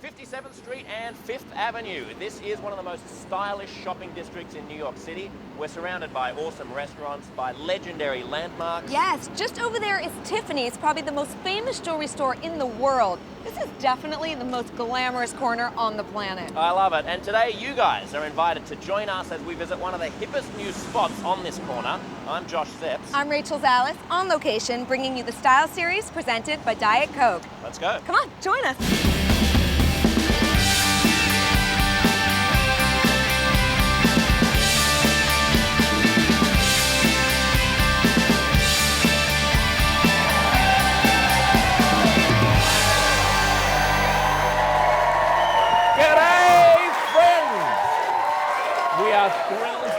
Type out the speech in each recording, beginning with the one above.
57th Street and 5th Avenue. This is one of the most stylish shopping districts in New York City. We're surrounded by awesome restaurants, by legendary landmarks. Yes, just over there is Tiffany's, probably the most famous jewelry store in the world. This is definitely the most glamorous corner on the planet. I love it. And today you guys are invited to join us as we visit one of the hippest new spots on this corner. I'm Josh Zepps. I'm Rachel Zallis, on location, bringing you the Style Series presented by Diet Coke. Let's go. Come on, join us.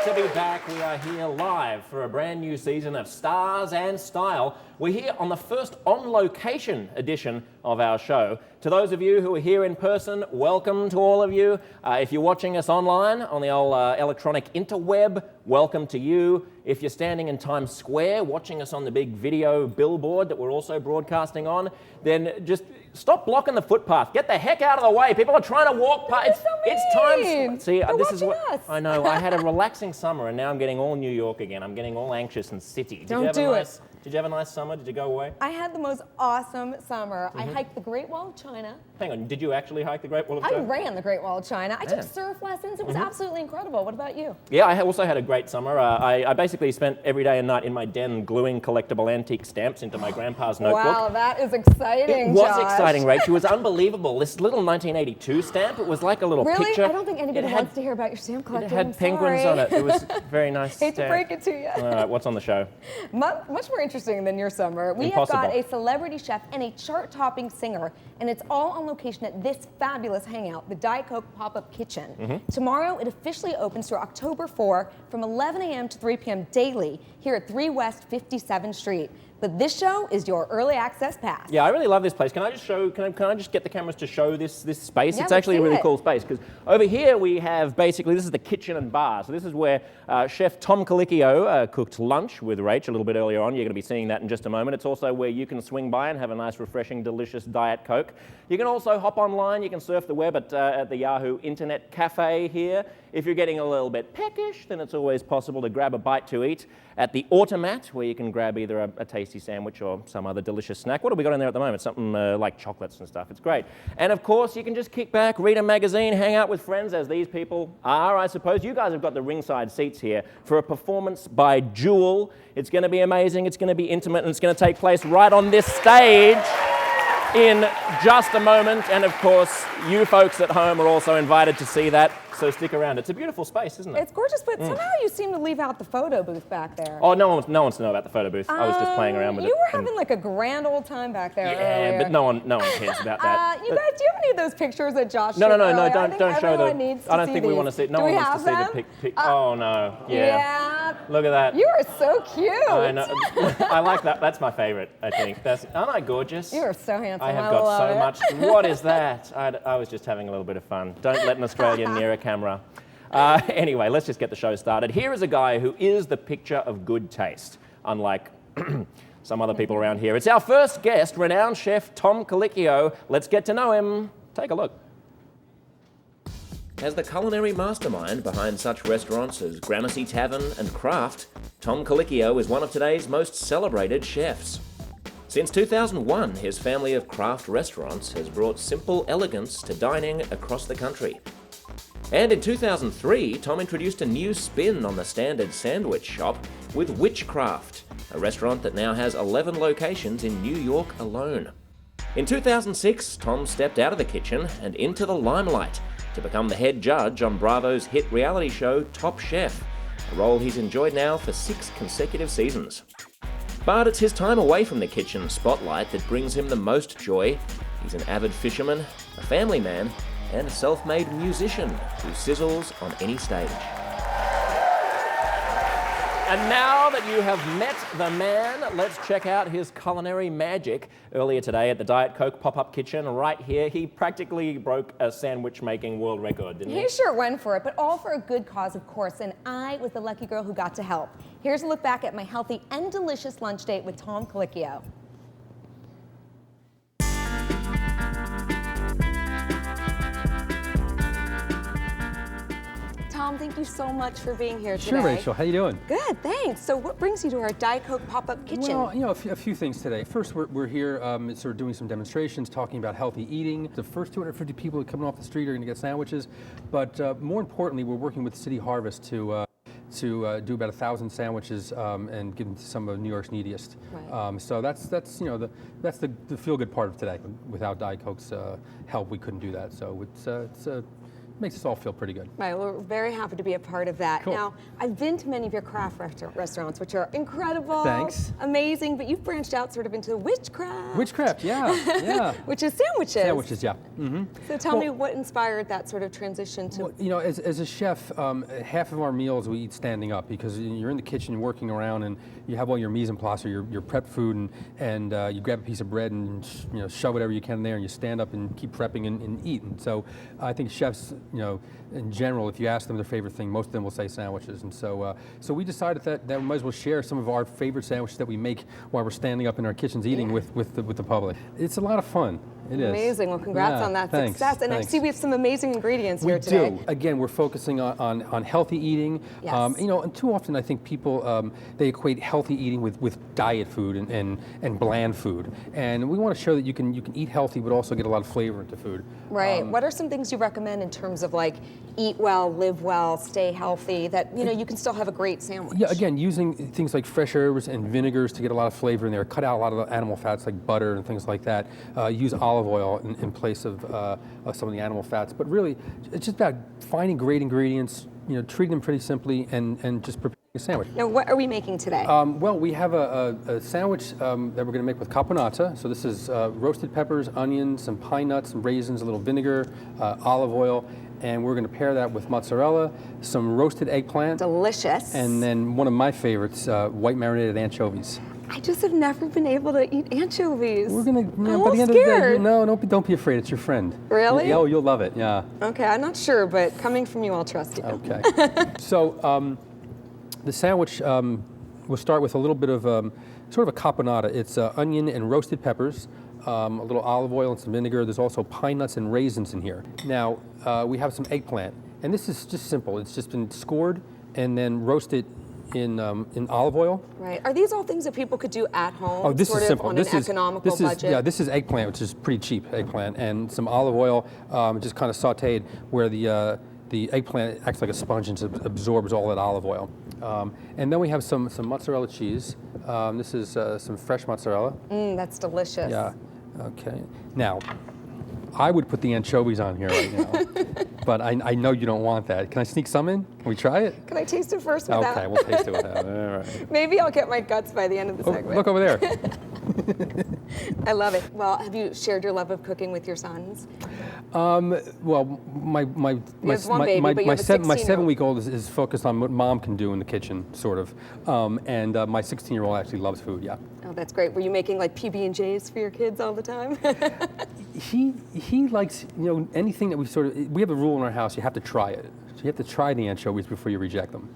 To be back, we are here live for a brand new season of Stars and Style. We're here on the first on-location edition of our show. To those of you who are here in person, welcome to all of you. If you're watching us online on the old electronic interweb, welcome to you. If you're standing in Times Square watching us on the big video billboard that we're also broadcasting on, then just stop blocking the footpath. Get the heck out of the way. People are trying to walk past. It's time. See, this is what us. I know. I had a relaxing summer, and now I'm getting all New York again. I'm getting all anxious and city. Don't do it. Did you have a nice summer? Did you go away? I had the most awesome summer. I hiked the Great Wall of China. Hang on, did you actually hike the Great Wall of China? I ran the Great Wall of China. I took surf lessons. It was absolutely incredible. What about you? Yeah, I also had a great summer. I basically spent every day and night in my den gluing collectible antique stamps into my grandpa's notebook. Wow, that is exciting, It was Josh. exciting, Rach. It was unbelievable. This little 1982 stamp, it was like a little picture. Really? I don't think anybody wants to hear about your stamp collection. It had penguins on it. It was very nice. Hate to break it to you. All right, what's on the show? Much more interesting than your summer. We Impossible. have got a celebrity chef and a chart-topping singer, and it's all on location at this fabulous hangout, the Diet Coke Pop-Up Kitchen. Tomorrow, it officially opens through October 4 from 11 a.m. to 3 p.m. daily here at 3 West 57th Street. But this show is your early access pass. Yeah, I really love this place. Can I just show? Can I just get the cameras to show this space? Yeah, it's actually a let's see really it. cool space because over here we have basically this is the kitchen and bar. So this is where Chef Tom Colicchio cooked lunch with Rach a little bit earlier on. You're going to be seeing that in just a moment. It's also where you can swing by and have a nice, refreshing, delicious Diet Coke. You can also hop online. You can surf the web at the Yahoo Internet Cafe here. If you're getting a little bit peckish, then it's always possible to grab a bite to eat at the Automat, where you can grab either a tasty sandwich or some other delicious snack. What have we got in there at the moment? Something like chocolates and stuff. It's great. And of course, you can just kick back, read a magazine, hang out with friends, as these people are, I suppose. You guys have got the ringside seats here for a performance by Jewel. It's going to be amazing. It's going to be intimate, and it's going to take place right on this stage in just a moment. And of course, you folks at home are also invited to see that, so stick around. It's a beautiful space, isn't it? It's gorgeous, but somehow you seem to leave out the photo booth back there. Oh, no one wants to know about the photo booth. I was just playing around with it. You were having like a grand old time back there Yeah, earlier. but no one cares about that. You guys, do you have any of those pictures that Josh No, took earlier? don't show them. them. I don't think we want to see. No Do one we wants to see have the them? pic. Oh no, yeah. Look at that. You are so cute. I know. I like that. That's my favorite. I think. Aren't I gorgeous? You are so handsome. I have love got so it. much. What is that? I was just having a little bit of fun. Don't let an Australian near a camera. Anyway, let's just get the show started. Here is a guy who is the picture of good taste, unlike some other people around here. It's our first guest, renowned chef Tom Colicchio. Let's get to know him. Take a look. As the culinary mastermind behind such restaurants as Gramercy Tavern and Craft, Tom Colicchio is one of today's most celebrated chefs. Since 2001, his family of craft restaurants has brought simple elegance to dining across the country. And in 2003, Tom introduced a new spin on the standard sandwich shop with Witchcraft, a restaurant that now has 11 locations in New York alone. In 2006, Tom stepped out of the kitchen and into the limelight to become the head judge on Bravo's hit reality show Top Chef, a role he's enjoyed now for 6 consecutive seasons. But it's his time away from the kitchen spotlight that brings him the most joy. He's an avid fisherman, a family man, and a self-made musician who sizzles on any stage. And now that you have met the man, let's check out his culinary magic. Earlier today at the Diet Coke Pop-Up Kitchen right here, he practically broke a sandwich-making world record, didn't he? He sure went for it, but all for a good cause, of course, and I was the lucky girl who got to help. Here's a look back at my healthy and delicious lunch date with Tom Colicchio. Tom, thank you so much for being here today. Sure, Rachel. How you doing? Good, thanks. So what brings you to our Diet Coke pop-up kitchen? Well, you know, a few things today. First, we're here sort of doing some demonstrations, talking about healthy eating. The first 250 people who are coming off the street are going to get sandwiches. But more importantly, we're working with City Harvest to do about 1,000 sandwiches and give them to some of New York's neediest. Right. So that's the feel-good part of today. Without Diet Coke's help, we couldn't do that. So it makes us all feel pretty good. Right, well, we're very happy to be a part of that. Cool. Now, I've been to many of your craft restaurants, which are incredible, Thanks. amazing, but you've branched out sort of into witchcraft. Witchcraft, yeah. Which is sandwiches. Sandwiches, yeah. Mm-hmm. So tell me what inspired that sort of transition to... Well, you know, as a chef, half of our meals we eat standing up because you're in the kitchen working around and you have all your mise en place or your prep food and you grab a piece of bread and shove whatever you can in there and you stand up and keep prepping and eat. And so I think chefs, in general, if you ask them their favorite thing, most of them will say sandwiches. And so we decided that we might as well share some of our favorite sandwiches that we make while we're standing up in our kitchens eating with the public. It's a lot of fun. It is. Amazing. Well, congrats on that success. And thanks. I see we have some amazing ingredients here today. We do. Again, we're focusing on healthy eating. Yes. And too often I think people, they equate healthy eating with diet food and bland food. And we want to show that you can eat healthy but also get a lot of flavor into food. Right. What are some things you recommend in terms of like eat well, live well, stay healthy, that you can still have a great sandwich? Yeah, again, using things like fresh herbs and vinegars to get a lot of flavor in there. Cut out a lot of the animal fats like butter and things like that. Use olive oil in place of some of the animal fats. But really, it's just about finding great ingredients, treating them pretty simply, and just preparing a sandwich. Now, what are we making today? Well, we have a sandwich that we're going to make with caponata. So this is roasted peppers, onions, some pine nuts, some raisins, a little vinegar, olive oil, and we're going to pair that with mozzarella, some roasted eggplant. Delicious. And then one of my favorites, white marinated anchovies. I just have never been able to eat anchovies. We're gonna, I'm by the end scared. of the day, don't be afraid. It's your friend. Really? Oh, you'll love it. Yeah. Okay, I'm not sure, but coming from you, I'll trust you. Okay. So the sandwich, we'll start with a little bit of sort of a caponata. It's onion and roasted peppers, a little olive oil and some vinegar. There's also pine nuts and raisins in here. Now we have some eggplant, and this is just simple. It's just been scored and then roasted in olive oil. Right. Are these all things that people could do at home? Oh, this sort is of simple. On this an is economical budget? Yeah, this is eggplant, which is pretty cheap eggplant, and some olive oil, just kind of sautéed, where the eggplant acts like a sponge and absorbs all that olive oil. And then we have some mozzarella cheese. This is some fresh mozzarella. That's delicious. Yeah. Okay. Now, I would put the anchovies on here right now, but I know you don't want that. Can I sneak some in? Can we try it? Can I taste it first without? Okay, we'll taste it without. All right. Maybe I'll get my guts by the end of the segment. Look over there. I love it. Well, have you shared your love of cooking with your sons? Well, my one baby, but you have a 7-week-old is focused on what mom can do in the kitchen, sort of, and my 16-year-old actually loves food. Yeah. Oh, that's great. Were you making like PB&Js for your kids all the time? He likes anything that we have a rule in our house. You have to try it. So you have to try the anchovies before you reject them.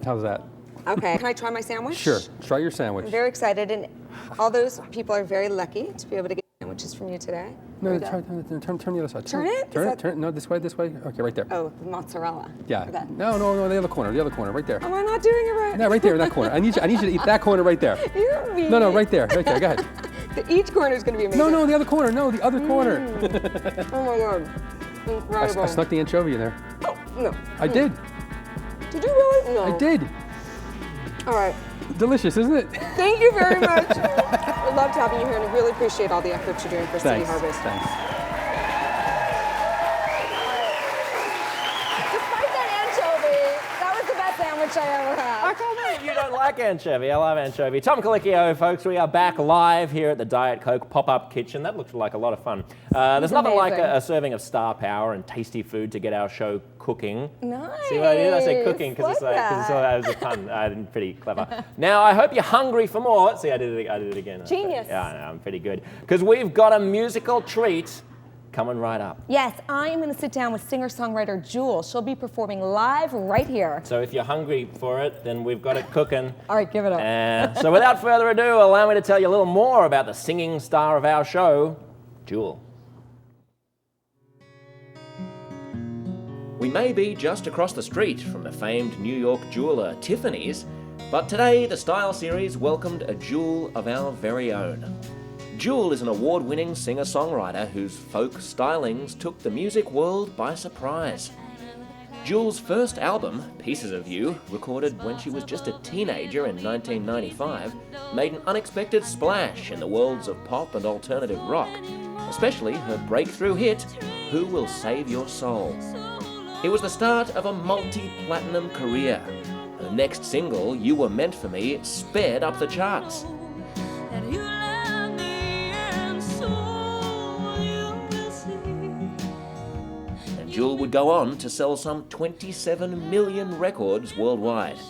How's that? Okay. Can I try my sandwich? Sure. Try your sandwich. I'm very excited, and all those people are very lucky to be able to get sandwiches from you today. No, turn the other side. Turn it? Turn it. No, this way. Okay, right there. Oh, mozzarella. Yeah. Okay. No, the other corner, right there. Am I not doing it right? No, right there in that corner. I need you to eat that corner right there. You're mean. No, right there. Go ahead. Each corner is going to be amazing. No, the other corner. No, the other corner. Oh my God. Incredible. I snuck the anchovy in there. Oh, no. I did. Did you really? No. I did. All right. Delicious, isn't it? Thank you very much. I loved having you here, and I really appreciate all the efforts you're doing for City Harvest. Thanks. Despite that anchovy, that was the best sandwich I ever had. I can't believe you don't like anchovy. I love anchovy. Tom Colicchio, folks. We are back live here at the Diet Coke pop-up kitchen. That looks like a lot of fun. There's nothing like a serving of star power and tasty food to get our show cooking. Nice. See what I did? I said cooking because it was a pun. I did pretty clever. Now, I hope you're hungry for more. See, I did it again. Genius. Yeah, I know, I'm pretty good. Because we've got a musical treat coming right up. Yes, I am going to sit down with singer-songwriter Jewel. She'll be performing live right here. So if you're hungry for it, then we've got it cooking. All right, give it up. So without further ado, allow me to tell you a little more about the singing star of our show, Jewel. We may be just across the street from the famed New York jeweler Tiffany's, but today the Style Series welcomed a jewel of our very own. Jewel is an award-winning singer-songwriter whose folk stylings took the music world by surprise. Jewel's first album, Pieces of You, recorded when she was just a teenager in 1995, made an unexpected splash in the worlds of pop and alternative rock, especially her breakthrough hit, Who Will Save Your Soul? It was the start of a multi-platinum career. Her next single, You Were Meant For Me, sped up the charts. And Jewel would go on to sell some 27 million records worldwide.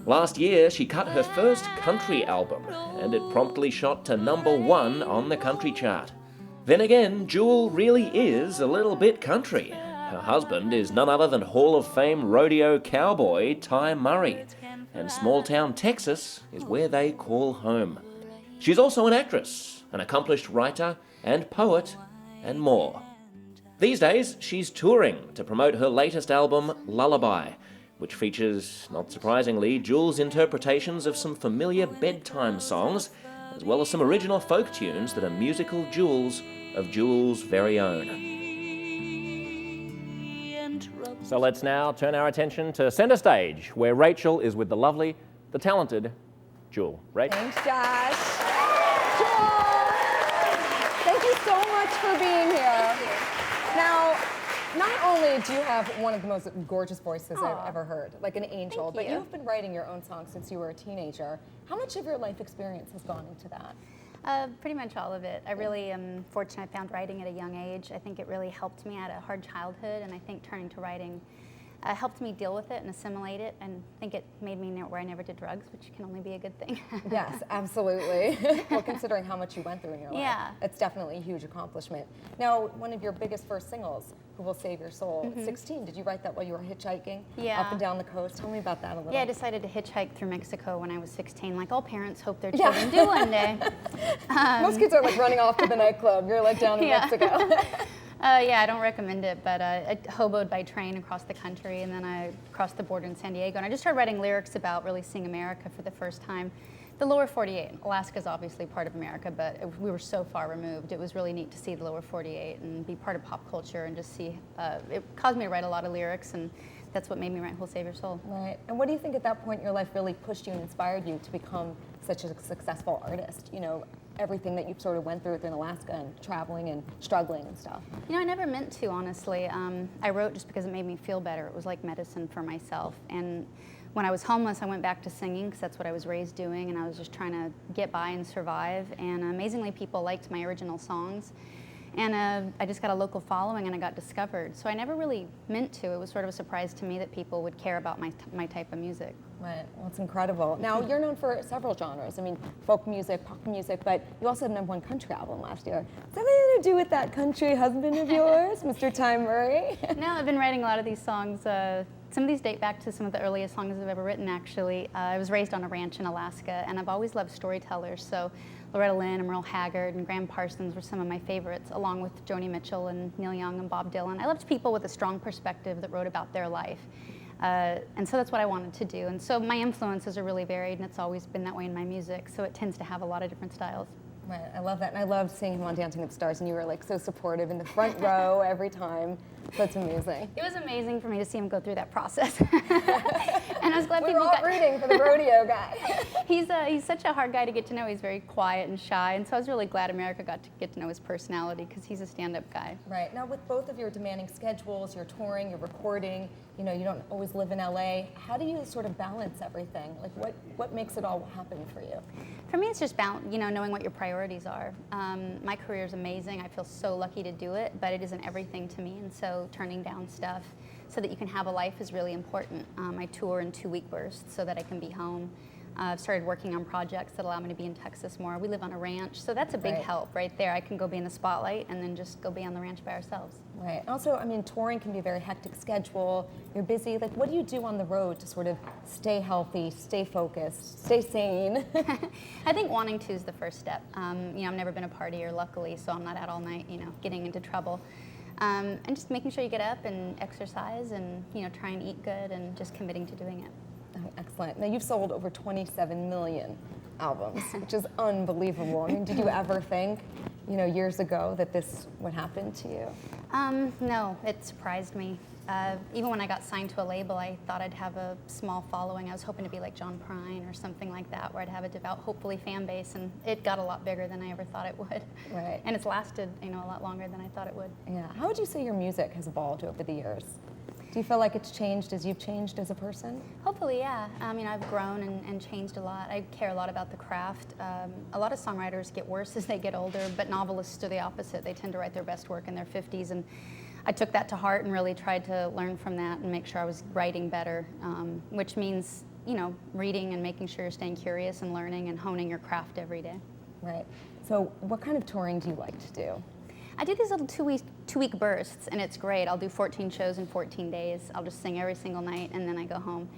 Last year, she cut her first country album, and it promptly shot to #1 on the country chart. Then again, Jewel really is a little bit country. Her husband is none other than Hall of Fame rodeo cowboy Ty Murray, and small-town Texas is where they call home. She's also an actress, an accomplished writer and poet, and more. These days, she's touring to promote her latest album, Lullaby, which features, not surprisingly, Jewel's interpretations of some familiar bedtime songs, as well as some original folk tunes that are musical jewels of Jewel's very own. So let's now turn our attention to Centre Stage, where Rachel is with the lovely, the talented Jewel. Rach? Thanks, Josh. Jewel, thank you so much for being here. Now, not only do you have one of the most gorgeous voices I've ever heard, like an angel, but you've been writing your own songs since you were a teenager. How much of your life experience has gone into that? Pretty much all of it. I really am fortunate I found writing at a young age. I think it really helped me. I had a hard childhood, and I think turning to writing helped me deal with it and assimilate it, and I think it made me where I never did drugs, which can only be a good thing. Yes, absolutely. Well, considering how much you went through in your life, it's definitely a huge accomplishment. Now, one of your biggest first singles, Who Will Save Your Soul, 16, did you write that while you were hitchhiking up and down the coast? Tell me about that a little. Yeah, I decided to hitchhike through Mexico when I was 16, like all parents hope their children do one day. Most kids are like running off to the nightclub. You're like down in Mexico. Yeah, I don't recommend it, but I hoboed by train across the country, and then I crossed the border in San Diego, and I just started writing lyrics about really seeing America for the first time. The lower 48, Alaska's obviously part of America, but we were so far removed. It was really neat to see the lower 48 and be part of pop culture and just see, it caused me to write a lot of lyrics, and that's what made me write Who'll Save Your Soul. Right, and what do you think at that point in your life really pushed you and inspired you to become such a successful artist? You know, everything that you sort of went through within Alaska and traveling and struggling and stuff. You know, I never meant to, honestly. I wrote just because it made me feel better. It was like medicine for myself. And when I was homeless, I went back to singing because that's what I was raised doing, and I was just trying to get by and survive. And amazingly, people liked my original songs. And I just got a local following, and I got discovered. So I never really meant to. It was sort of a surprise to me that people would care about my type of music. Right, well, it's incredible. Now, you're known for several genres. I mean, folk music, pop music, but you also had #1 country album last year. Is that anything to do with that country husband of yours, Mr. Ty Murray? No, I've been writing a lot of these songs. Some of these date back to some of the earliest songs I've ever written, actually. I was raised on a ranch in Alaska, and I've always loved storytellers. So Loretta Lynn and Merle Haggard and Graham Parsons were some of my favorites, along with Joni Mitchell and Neil Young and Bob Dylan. I loved people with a strong perspective that wrote about their life. And so that's what I wanted to do. And so my influences are really varied, and it's always been that way in my music. So it tends to have a lot of different styles. Right, I love that. And I loved seeing him on Dancing with the Stars, and you were like so supportive in the front row every time. That's amazing. It was amazing for me to see him go through that process. And I was glad we were all rooting for the rodeo guy. He's such a hard guy to get to know. He's very quiet and shy, and so I was really glad America got to get to know his personality because he's a stand-up guy. Right. Now, with both of your demanding schedules, your touring, your recording, you know, you don't always live in LA. How do you sort of balance everything? Like, what makes it all happen for you? For me, it's just knowing what your priorities are. My career is amazing. I feel so lucky to do it, but it isn't everything to me, and so turning down stuff so that you can have a life is really important. I tour in 2-week bursts so that I can be home. I've started working on projects that allow me to be in Texas more. We live on a ranch, so that's a big help right there. I can go be in the spotlight and then just go be on the ranch by ourselves. Right. Also, I mean, touring can be a very hectic schedule. You're busy. Like, what do you do on the road to sort of stay healthy, stay focused, stay sane? I think wanting to is the first step. I've never been a partier, luckily, so I'm not out all night, getting into trouble. And just making sure you get up and exercise and, try and eat good and just committing to doing it. Oh, excellent. Now, you've sold over 27 million albums, which is unbelievable. I mean, did you ever think, years ago that this would happen to you? No, it surprised me. Even when I got signed to a label, I thought I'd have a small following. I was hoping to be like John Prine or something like that, where I'd have a devout, hopefully, fan base, and it got a lot bigger than I ever thought it would. Right. And it's lasted, a lot longer than I thought it would. Yeah. How would you say your music has evolved over the years? Do you feel like it's changed as you've changed as a person? Hopefully, yeah. I've grown and changed a lot. I care a lot about the craft. A lot of songwriters get worse as they get older, but novelists are the opposite. They tend to write their best work in their 50s, and I took that to heart and really tried to learn from that and make sure I was writing better, which means, reading and making sure you're staying curious and learning and honing your craft every day. Right. So what kind of touring do you like to do? I do these little two-week bursts, and it's great. I'll do 14 shows in 14 days. I'll just sing every single night, and then I go home.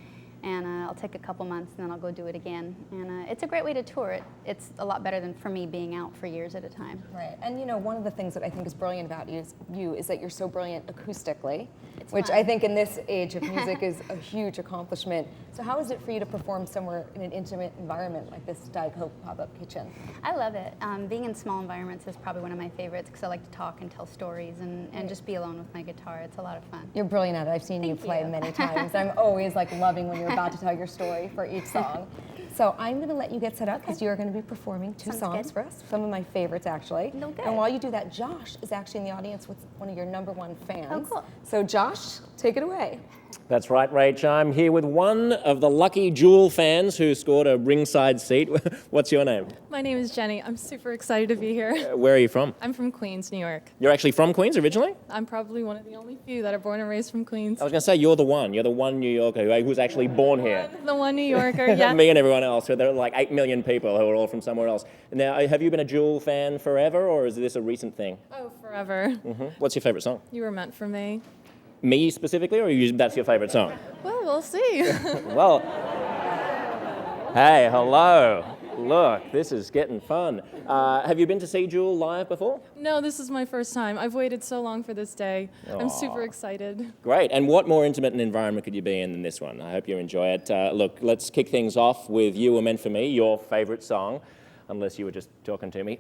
And I'll take a couple months, and then I'll go do it again. And it's a great way to tour. It's a lot better than for me being out for years at a time. Right. And one of the things that I think is brilliant about you is that you're so brilliant acoustically, It's which fun. I think in this age of music is a huge accomplishment. So how is it for you to perform somewhere in an intimate environment like this Diet Coke pop-up kitchen? I love it. Being in small environments is probably one of my favorites because I like to talk and tell stories and just be alone with my guitar. It's a lot of fun. You're brilliant at it. I've seen you Thank play you. many times. I'm always loving when you're about to tell your story for each song. So I'm going to let you get set up because you're going to be performing two Sounds songs good. for us, some of my favorites actually. No good. And while you do that, Josh is actually in the audience with one of your #1 fans. Oh, cool. So Josh, take it away. That's right, Rach. I'm here with one of the lucky Jewel fans who scored a ringside seat. What's your name? My name is Jenny. I'm super excited to be here. Where are you from? I'm from Queens, New York. You're actually from Queens originally? I'm probably one of the only few that are born and raised from Queens. I was going to say you're the one. You're the one New Yorker who's actually born here. The one New Yorker, yeah. Me and everyone else. So there are like 8 million people who are all from somewhere else. Now, have you been a Jewel fan forever, or is this a recent thing? Oh, forever. What's your favorite song? You were meant for me. Me specifically, or that's your favorite song? Well, we'll see. Well, hey, hello. Look, this is getting fun. Have you been to see Jewel live before? No, this is my first time. I've waited so long for this day. I'm super Aw. excited. Great. And what more intimate an environment could you be in than this one? I hope you enjoy it. Look, let's kick things off with You Were Meant for Me, your favorite song, unless you were just talking to me.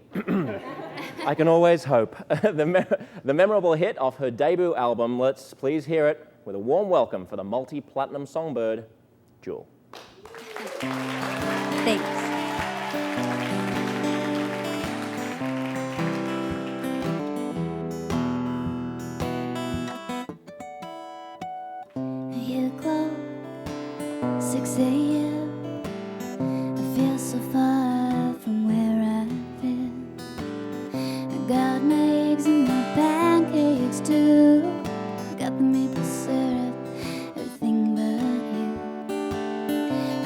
I can always hope. The memorable hit off her debut album. Let's please hear it with a warm welcome for the multi-platinum songbird, Jewel. Thanks. Hit the clock, 6 a.m. I feel so far from where I've been. I got my eggs and my pancakes too. Got the maple syrup, everything but you.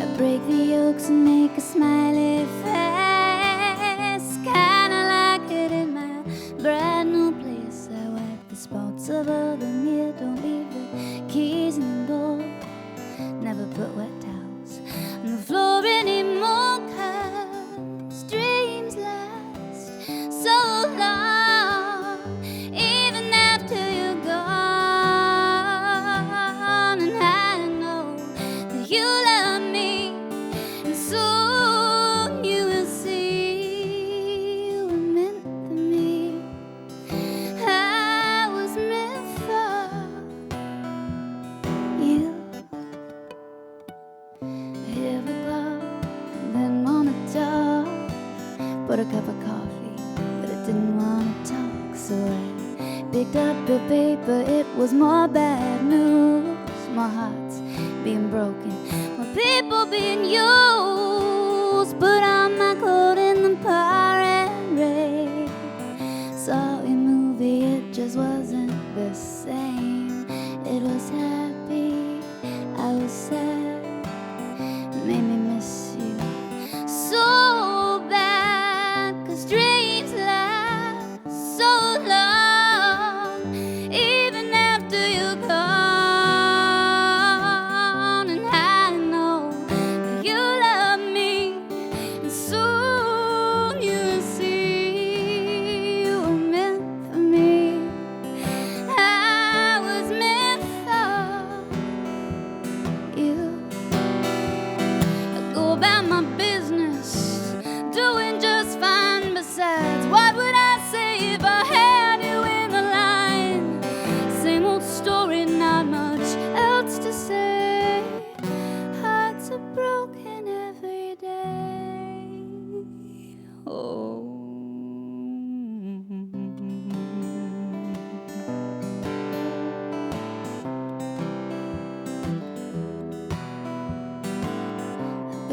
I break the yolks and make a smiley face. Kinda like it in my brand new place. I wipe the spots of all the mirror. Don't leave the keys in the door. Never put wet towels on the floor anymore. 'Cause dreams last so long, even after you're gone. And I know that you love me, and soon you will see you were meant for me. I was meant for you. Here we go, and then wanna talk. Bought a cup of coffee, but I didn't wanna talk, so I picked up the paper. It was more bad news, more hearts being broken, more people being used. Put on my coat in the pouring rain. Saw a movie, it just wasn't the same. It was happy, I was sad. It made me miss you so bad. 'Cause dreams last so long, even after you're gone. And I know that you love me, and soon you'll see you were meant for me.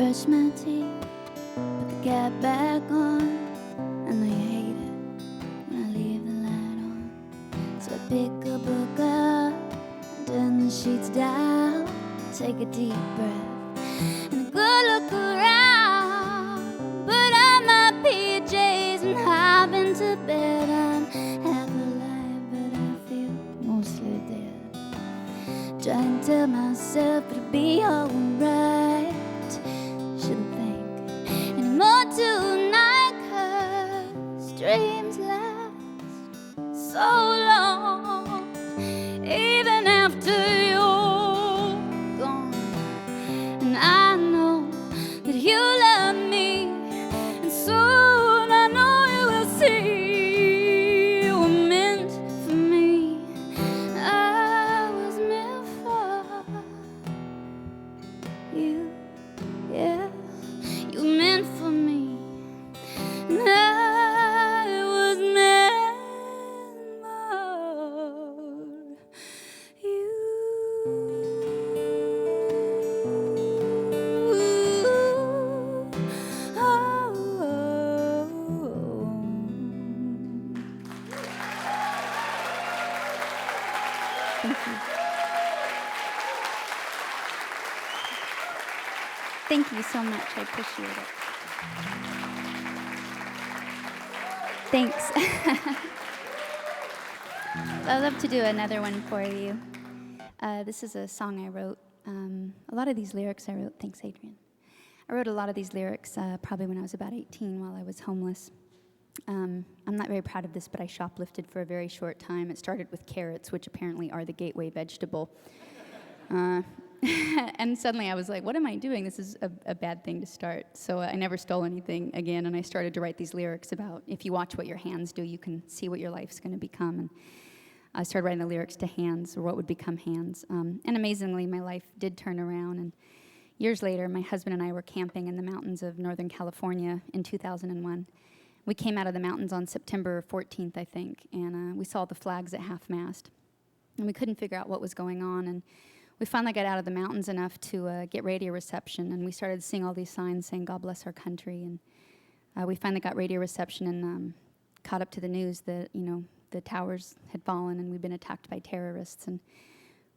brush my teeth, put the cap back on, and I hate it when I leave the light on. So I pick a book up, turn the sheets down, take a deep breath, and a good look around. Put on my PJs and hop into bed. I'm half alive, but I feel mostly dead. Try and tell myself it'll be alright. Shouldn't think anymore tonight, 'cause dreams last so long, even after you're gone. And I know that you love me, and soon I know you will see you were meant for me. I was meant for you, yeah. You were meant for me, and I was meant for you. Thank you so much. I appreciate it. Thanks. I'd love to do another one for you. This is a song I wrote. A lot of these lyrics I wrote. Thanks, Adrian. I wrote a lot of these lyrics probably when I was about 18 while I was homeless. I'm not very proud of this, but I shoplifted for a very short time. It started with carrots, which apparently are the gateway vegetable. And suddenly I was like, what am I doing? This is a bad thing to start. So I never stole anything again, and I started to write these lyrics about if you watch what your hands do, you can see what your life's going to become. And I started writing the lyrics to Hands, or what would become Hands. And amazingly, my life did turn around. And years later, my husband and I were camping in the mountains of Northern California in 2001. We came out of the mountains on September 14th, I think, and we saw the flags at half-mast. And we couldn't figure out what was going on. And we finally got out of the mountains enough to get radio reception, and we started seeing all these signs saying, God bless our country. And we finally got radio reception and caught up to the news that, the towers had fallen and we'd been attacked by terrorists. And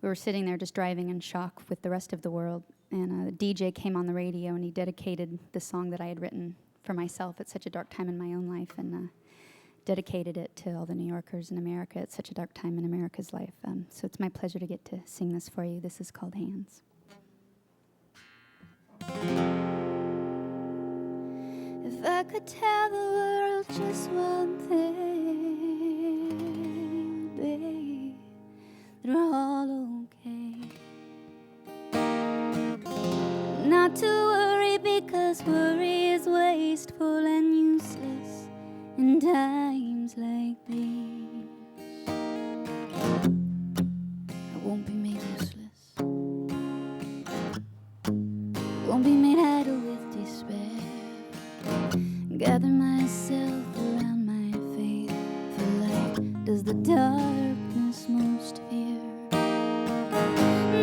we were sitting there just driving in shock with the rest of the world. And a DJ came on the radio, and he dedicated the song that I had written for myself at such a dark time in my own life, and dedicated it to all the New Yorkers in America at such a dark time in America's life. So it's my pleasure to get to sing this for you. This is called Hands. If I could tell the world just one thing, babe, that we're all okay. Not to worry, because worry is wasteful and useless in times like these. I won't be made useless, won't be made idle with despair. Gather myself around my faithful light. Does the darkness most fear?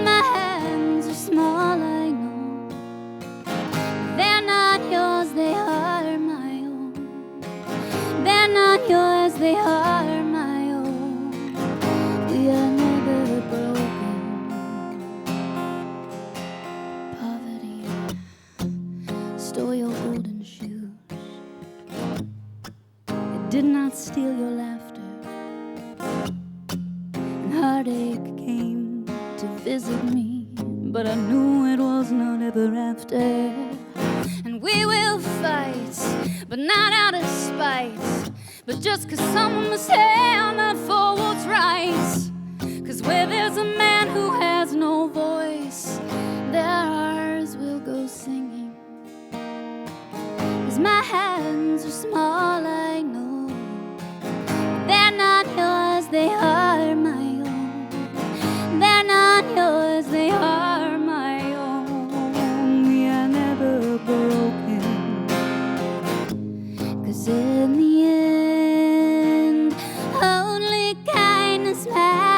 My hands are small, I know. They're not yours, they are my own. They're not yours, they are my own. We are never broken. Poverty stole your golden shoes. It did not steal your laughter. And heartache came to visit me, but I knew it was not ever after. And we will fight, but not out of spite, but just 'cause someone must stand up for what's right. 'Cause where there's a man who has no voice, their hearts will go singing. 'Cause my hands are small, I know. They're not yours, they are my own. They're not yours, they are my own. We are never broken. 'Cause in the end, only kindness matters.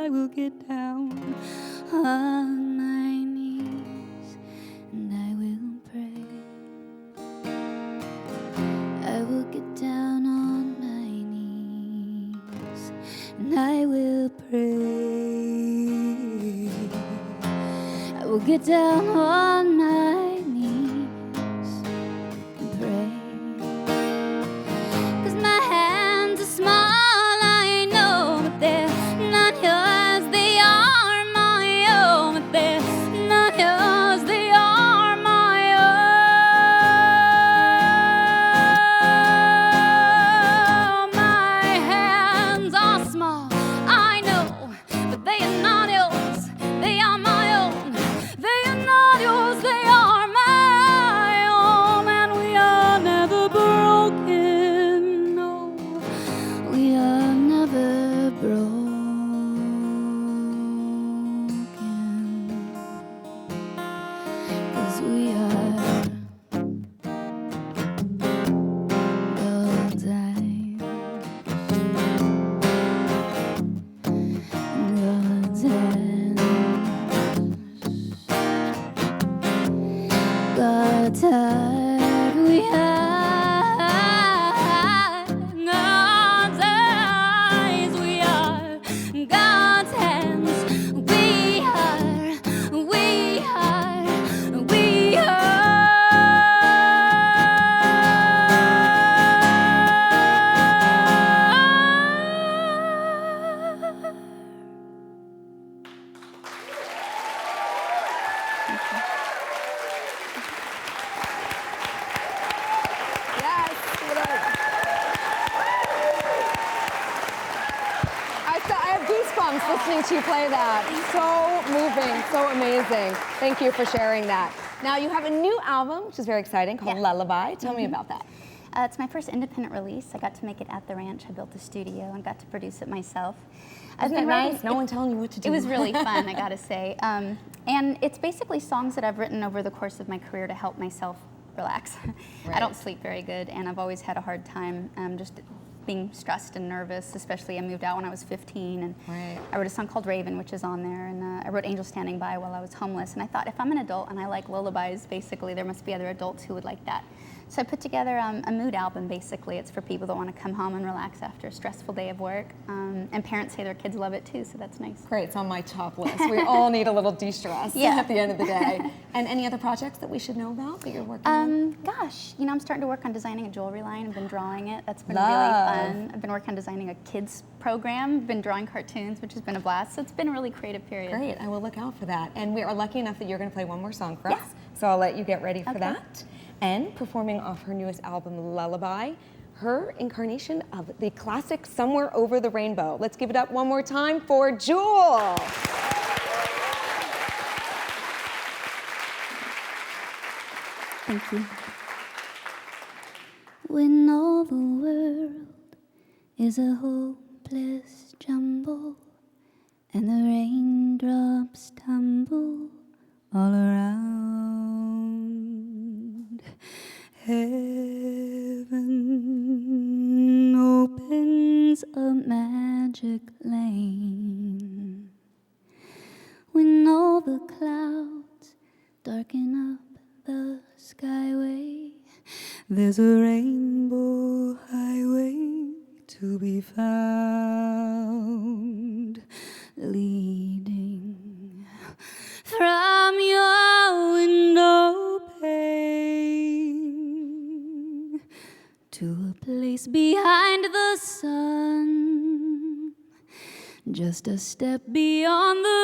I will get down on my knees and I will pray. I will get down on my knees and I will pray. I will get down on my knees and pray. 'Cause my hands are small, I know, but they're not yours. They are my own, but they're not yours. They are my own. My hands are small, I know, but they are not yours. They are my own. They are not yours. They are my own. And we are never broken. No, we are never broken. 'Cause we are God's eyes. God's hands. God's heart. We are God's eyes. We are God's hands. We are. Yes. I have goosebumps listening to you play that. So moving, so amazing. Thank you for sharing that. Now you have a new album, which is very exciting, called Yeah. Lullaby. Tell me about that. It's my first independent release. I got to make it at the ranch. I built a studio and got to produce it myself. I've Isn't it been writing- nice? No one telling you what to do. It was really fun, I gotta say. And it's basically songs that I've written over the course of my career to help myself relax. I don't sleep very good, and I've always had a hard time just being stressed and nervous, especially I moved out when I was 15, and Right. I wrote a song called Raven, which is on there, and I wrote Angel Standing By while I was homeless, and I thought, if I'm an adult and I like lullabies, basically, there must be other adults who would like that. So I put together a mood album, basically. It's for people that want to come home and relax after a stressful day of work, and parents say their kids love it too, so that's nice. Great, it's on my top list. We all need a little de-stress Yeah. at the end of the day. And any other projects that we should know about that you're working on? Gosh, I'm starting to work on designing a jewelry line. I've been drawing it. That's been Love. really fun. I've been working on designing a kids program. I've been drawing cartoons, which has been a blast. So it's been a really creative period. Great, I will look out for that. And we are lucky enough that you're going to play one more song for us. Yeah. So I'll let you get ready for Okay. that. And performing off her newest album, Lullaby, her incarnation of the classic Somewhere Over the Rainbow. Let's give it up one more time for Jewel. Thank you. When all the world is a hopeless jumble and the raindrops tumble all around, heaven opens a magic lane. When all the clouds darken up the skyway, there's a rainbow highway to be found, leading from your window pane to a place behind the sun, just a step beyond the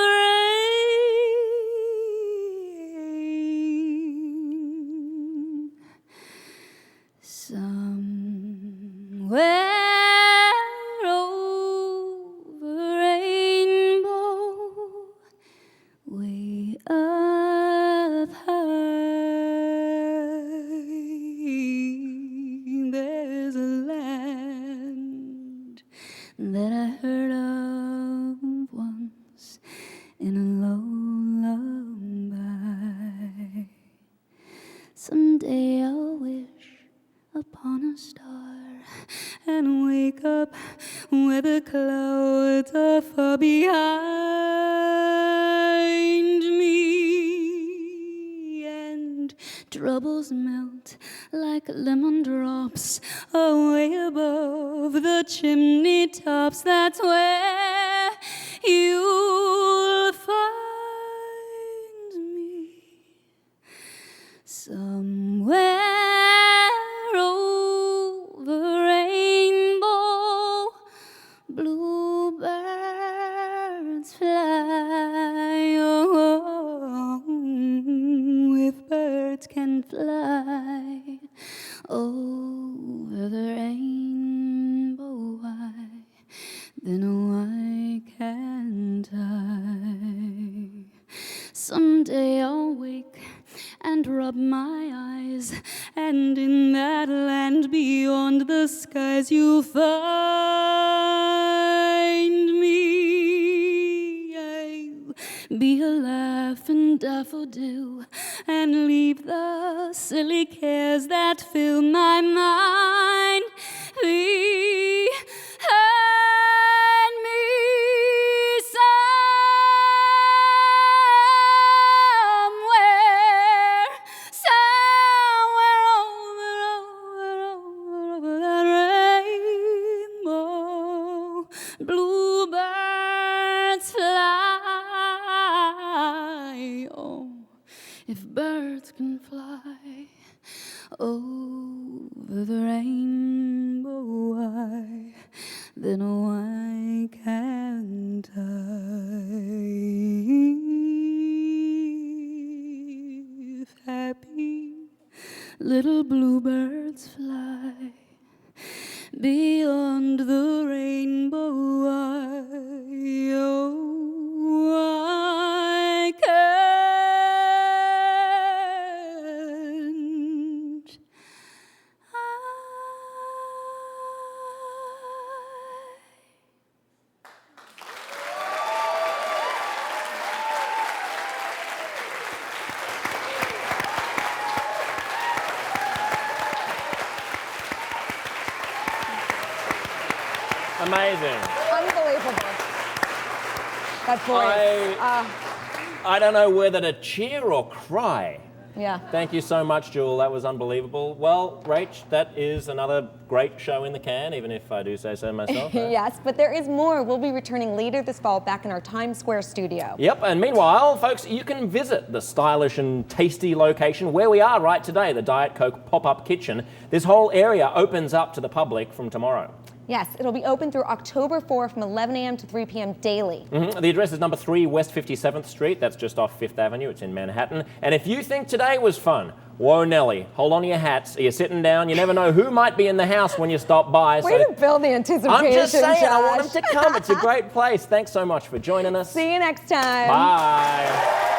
rain. Somewhere over rainbow, way up high, there's a land that I heard of once in a lullaby. Someday I'll wish upon a star and wake up where the clouds are far behind. troubles melt like lemon drops away above the chimney tops. That's where you'll find me, somewhere over rainbow. Bluebirds fly, oh, if birds can fly over the rainbow, why, then why can't I? Someday I'll wake and rub my eyes, and in that land beyond the skies you'll find me. I'll be a laughing daffodil and leave the silly cares that fill my mind behind me. Over that rainbow, bluebirds fly. Oh, if birds can fly over the rainbow, why, then why can't I? If happy little bluebirds fly beyond the rainbow, why, oh, why can't I? Amazing. Unbelievable. That voice. I don't know whether to cheer or cry. Yeah. Thank you so much, Jewel. That was unbelievable. Well, Rach, that is another great show in the can, even if I do say so myself. Yes, but there is more. We'll be returning later this fall back in our Times Square studio. Yep, and meanwhile, folks, you can visit the stylish and tasty location where we are right today, the Diet Coke pop-up kitchen. This whole area opens up to the public from tomorrow. Yes, it'll be open through October 4 from 11 a.m. to 3 p.m. daily. The address is number 3 West 57th Street. That's just off 5th Avenue. It's in Manhattan. And if you think today was fun, whoa, Nelly, hold on to your hats. Are you sitting down? You never know who might be in the house when you stop by. Way to build the anticipation, I'm just saying, Josh. I want them to come. It's a great place. Thanks so much for joining us. See you next time. Bye.